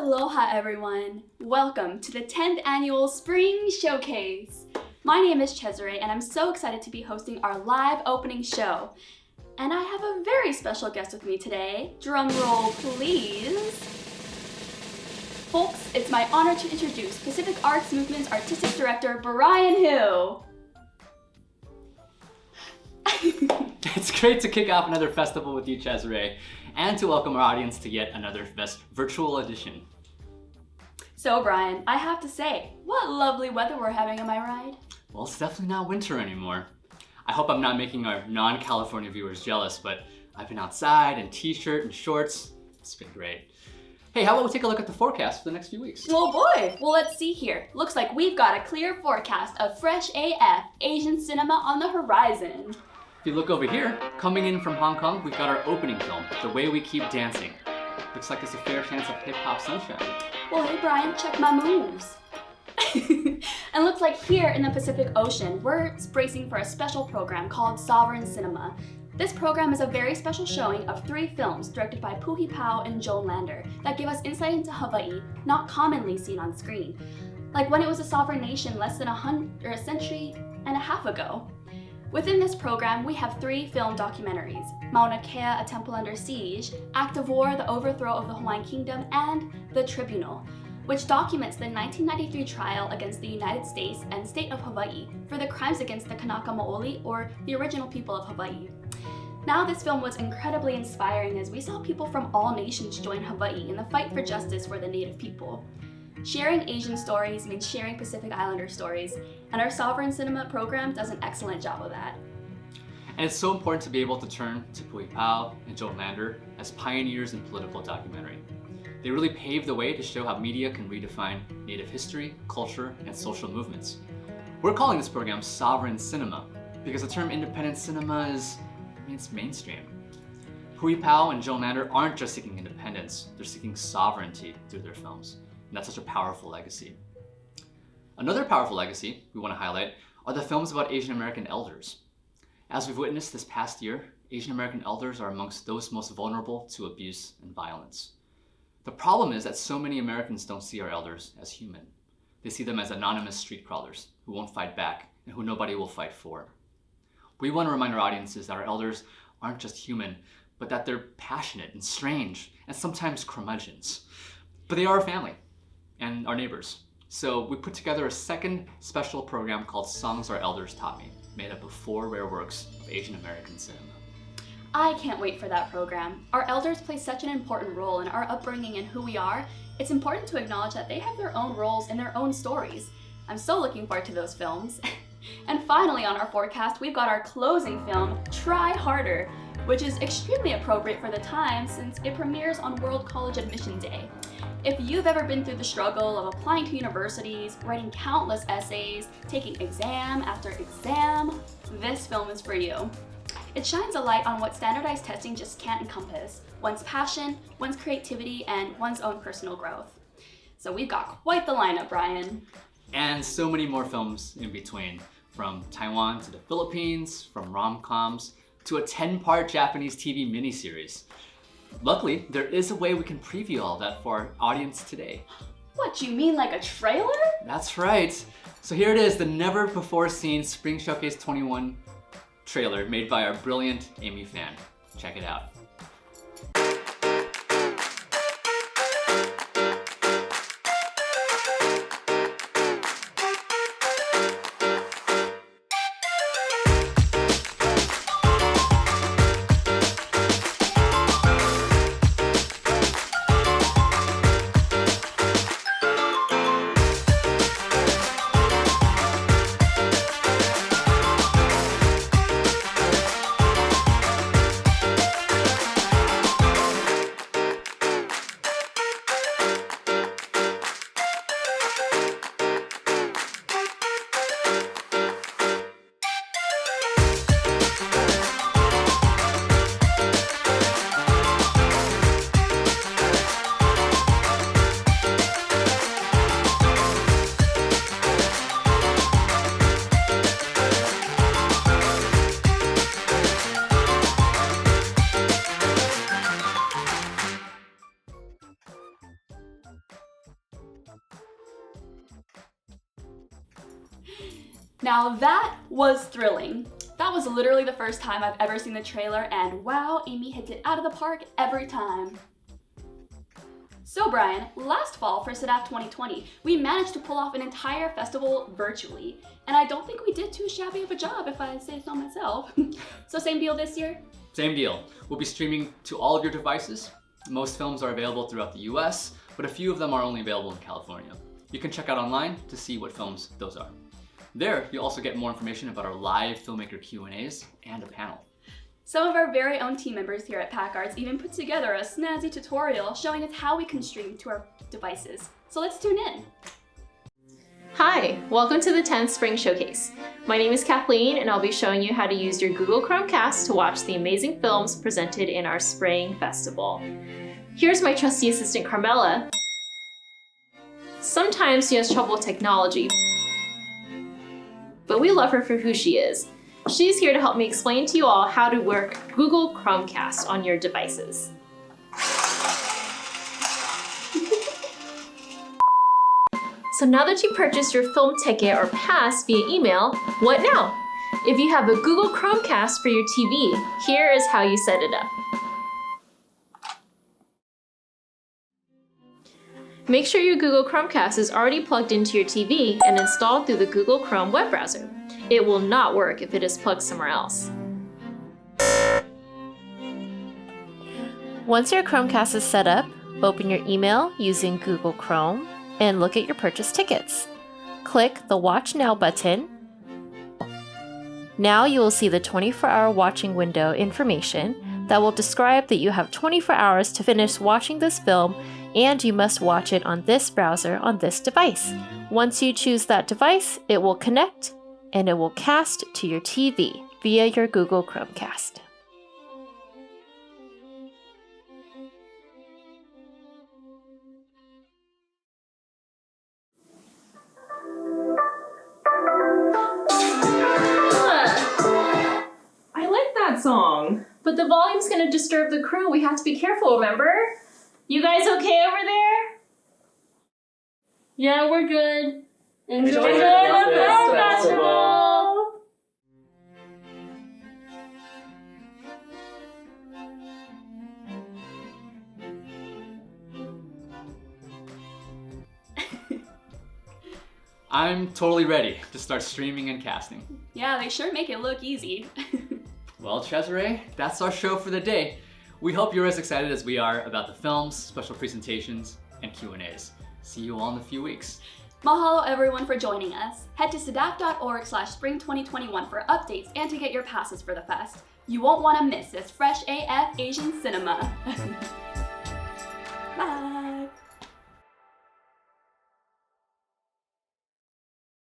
Aloha everyone! Welcome to the 10th annual Spring Showcase! My name is Chesiree and I'm so excited to be hosting our live opening show. And I have a very special guest with me today. Drum roll please! Folks, it's my honor to introduce Pacific Arts Movement's Artistic Director, Brian Hill. It's great to kick off another festival with you, Chesiree, and to welcome our audience to yet another virtual edition. So Brian, I have to say, what lovely weather we're having, am I right? Well, it's definitely not winter anymore. I hope I'm not making our non-California viewers jealous, but I've been outside in t-shirt and shorts. It's been great. Hey, how about we take a look at the forecast for the next few weeks? Oh boy! Well, let's see here. Looks like we've got a clear forecast of fresh AF Asian cinema on the horizon. If you look over here, coming in from Hong Kong, we've got our opening film, The Way We Keep Dancing. Looks like there's a fair chance of hip-hop sunshine. Well, hey Brian, check my moves. And looks like here in the Pacific Ocean, we're bracing for a special program called Sovereign Cinema. This program is a very special showing of 3 films directed by Puhi Pao and Joan Lander that give us insight into Hawaii not commonly seen on screen, like when it was a sovereign nation less than a century and a half ago. Within this program, we have 3 film documentaries: Mauna Kea, A Temple Under Siege, Act of War, The Overthrow of the Hawaiian Kingdom, and The Tribunal, which documents the 1993 trial against the United States and state of Hawaii for the crimes against the Kanaka Maoli, or the original people of Hawaii. Now, this film was incredibly inspiring as we saw people from all nations join Hawaii in the fight for justice for the native people. Sharing Asian stories means sharing Pacific Islander stories, and our Sovereign Cinema program does an excellent job of that. And it's so important to be able to turn to Puhi Pao and Joan Lander as pioneers in political documentary. They really paved the way to show how media can redefine Native history, culture, and social movements. We're calling this program Sovereign Cinema because the term independent cinema it's mainstream. Puhi Pao and Joan Lander aren't just seeking independence, they're seeking sovereignty through their films. And that's such a powerful legacy. Another powerful legacy we want to highlight are the films about Asian American elders. As we've witnessed this past year, Asian American elders are amongst those most vulnerable to abuse and violence. The problem is that so many Americans don't see our elders as human. They see them as anonymous street crawlers who won't fight back and who nobody will fight for. We want to remind our audiences that our elders aren't just human, but that they're passionate and strange and sometimes curmudgeons. But they are our family and our neighbors. So we put together a second special program called Songs Our Elders Taught Me, made up of 4 rare works of Asian American cinema. I can't wait for that program. Our elders play such an important role in our upbringing and who we are. It's important to acknowledge that they have their own roles and their own stories. I'm so looking forward to those films. And finally on our forecast, we've got our closing film, Try Harder, which is extremely appropriate for the time since it premieres on World College Admission Day. If you've ever been through the struggle of applying to universities, writing countless essays, taking exam after exam, this film is for you. It shines a light on what standardized testing just can't encompass: one's passion, one's creativity, and one's own personal growth. So we've got quite the lineup, Brian. And so many more films in between, from Taiwan to the Philippines, from rom-coms to a 10-part Japanese TV miniseries. Luckily, there is a way we can preview all that for our audience today. What, you mean like a trailer? That's right. So here it is, the never-before-seen Spring Showcase 21 trailer made by our brilliant Amy Fan. Check it out. Now that was thrilling. That was literally the first time I've ever seen the trailer, and wow, Amy hits it out of the park every time. So Brian, last fall for SADAF 2020, we managed to pull off an entire festival virtually, and I don't think we did too shabby of a job if I say so myself. So same deal this year? Same deal. We'll be streaming to all of your devices. Most films are available throughout the US, but a few of them are only available in California. You can check out online to see what films those are. There, you'll also get more information about our live filmmaker Q&As and a panel. Some of our very own team members here at PackArts even put together a snazzy tutorial showing us how we can stream to our devices. So let's tune in. Hi, welcome to the 10th Spring Showcase. My name is Kathleen and I'll be showing you how to use your Google Chromecast to watch the amazing films presented in our Spring Festival. Here's my trusty assistant Carmela. Sometimes she has trouble with technology, but we love her for who she is. She's here to help me explain to you all how to work Google Chromecast on your devices. So now that you purchased your film ticket or pass via email, what now? If you have a Google Chromecast for your TV, here is how you set it up. Make sure your Google Chromecast is already plugged into your TV and installed through the Google Chrome web browser. It will not work if it is plugged somewhere else. Once your Chromecast is set up, open your email using Google Chrome and look at your purchased tickets. Click the Watch Now button. Now you will see the 24-hour watching window information that will describe that you have 24 hours to finish watching this film, and you must watch it on this browser on this device. Once you choose that device, it will connect and it will cast to your TV via your Google Chromecast. I like that song. But the volume's gonna disturb the crew. We have to be careful, remember? You guys okay over there? Yeah, we're good. Enjoy the film festival! I'm totally ready to start streaming and casting. Yeah, they sure make it look easy. Well, Chesiree, that's our show for the day. We hope you're as excited as we are about the films, special presentations, and Q&As. See you all in a few weeks. Mahalo everyone for joining us. Head to sadaf.org/spring2021 for updates and to get your passes for the fest. You won't want to miss this fresh AF Asian cinema.